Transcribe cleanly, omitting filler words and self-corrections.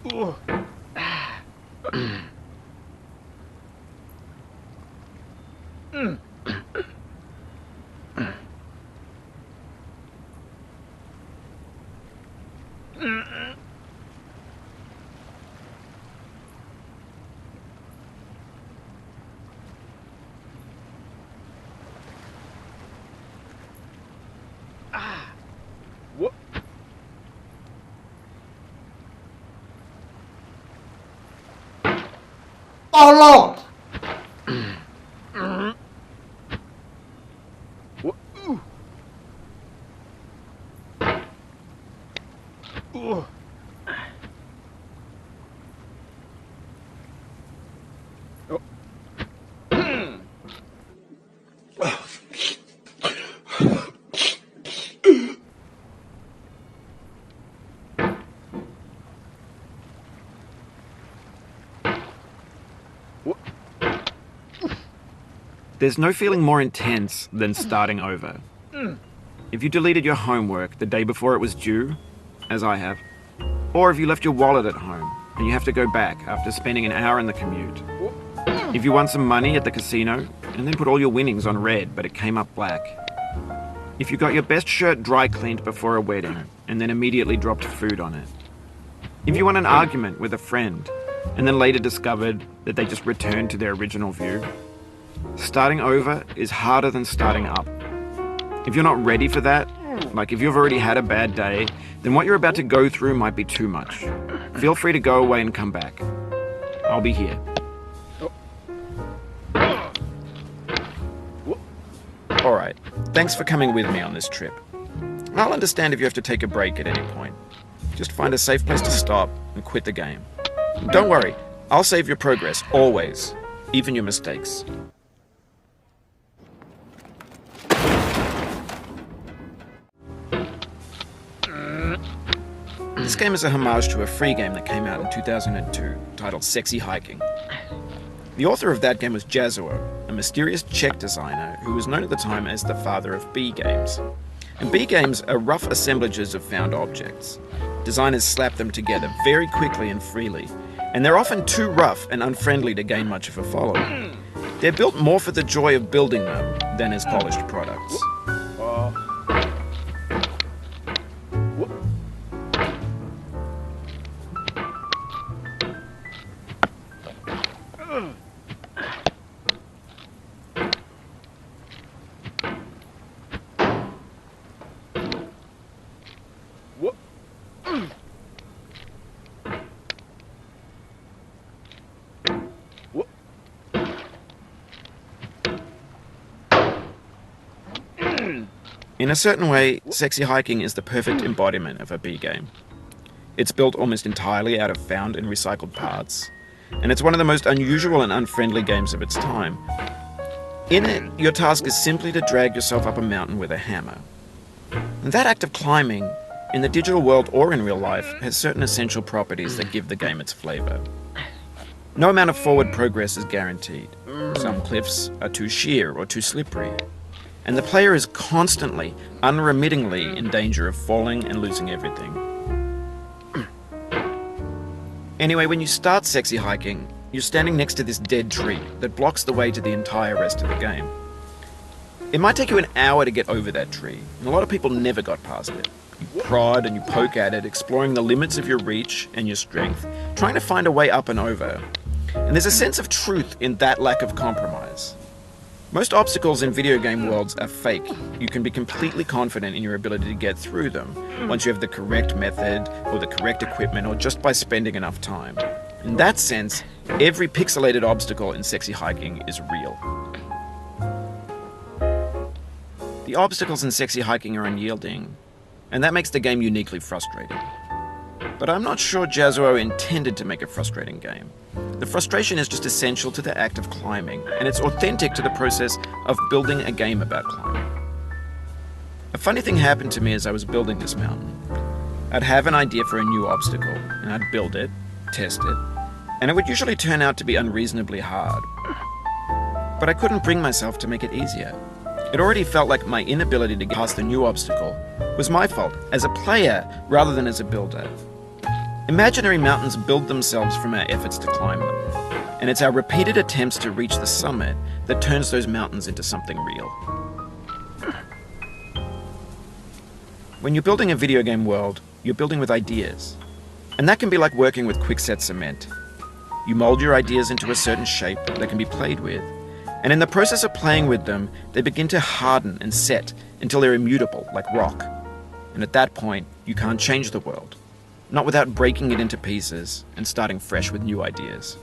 Ooh. Mm. Ah. What? Tolong! What? Ooh. Ooh. Oh. What? There's no feeling more intense than starting over. If you deleted your homework the day before it was due, as I have, or if you left your wallet at home and you have to go back after spending an hour in the commute. If you won some money at the casino and then put all your winnings on red but it came up black. If you got your best shirt dry cleaned before a wedding and then immediately dropped food on it. If you won an argument with a friend and then later discovered that they just returned to their original view. Starting over is harder than starting up. If you're not ready for that, like if you've already had a bad day, then what you're about to go through might be too much. Feel free to go away and come back. I'll be here. Alright, thanks for coming with me on this trip. I'll understand if you have to take a break at any point. Just find a safe place to stop and quit the game. Don't worry, I'll save your progress, always, even your mistakes. This game is a homage to a free game that came out in 2002, titled Sexy Hiking. The author of that game was Jazuo, a mysterious Czech designer who was known at the time as the father of B games. And B games are rough assemblages of found objects. Designers slap them together very quickly and freely, and they're often too rough and unfriendly to gain much of a following. They're built more for the joy of building them than as polished products. In a certain way, Sexy Hiking is the perfect embodiment of a B game. It's built almost entirely out of found and recycled parts, and it's one of the most unusual and unfriendly games of its time. In it, your task is simply to drag yourself up a mountain with a hammer. And that act of climbing, in the digital world or in real life, has certain essential properties that give the game its flavor. No amount of forward progress is guaranteed. Some cliffs are too sheer or too slippery. And the player is constantly, unremittingly in danger of falling and losing everything. Anyway, when you start Sexy Hiking, you're standing next to this dead tree that blocks the way to the entire rest of the game. It might take you an hour to get over that tree, and a lot of people never got past it. You prod and you poke at it, exploring the limits of your reach and your strength, trying to find a way up and over. And there's a sense of truth in that lack of compromise. Most obstacles in video game worlds are fake. You can be completely confident in your ability to get through them once you have the correct method or the correct equipment or just by spending enough time. In that sense, every pixelated obstacle in Sexy Hiking is real. The obstacles in Sexy Hiking are unyielding, and that makes the game uniquely frustrating. But I'm not sure Jazuo intended to make a frustrating game. The frustration is just essential to the act of climbing, and it's authentic to the process of building a game about climbing. A funny thing happened to me as I was building this mountain. I'd have an idea for a new obstacle, and I'd build it, test it, and it would usually turn out to be unreasonably hard. But I couldn't bring myself to make it easier. It already felt like my inability to get past the new obstacle was my fault as a player rather than as a builder. Imaginary mountains build themselves from our efforts to climb them, and it's our repeated attempts to reach the summit that turns those mountains into something real. When you're building a video game world, you're building with ideas, and that can be like working with quickset cement. You mold your ideas into a certain shape that can be played with, and in the process of playing with them, they begin to harden and set until they're immutable, like rock. And at that point, you can't change the world, not without breaking it into pieces and starting fresh with new ideas.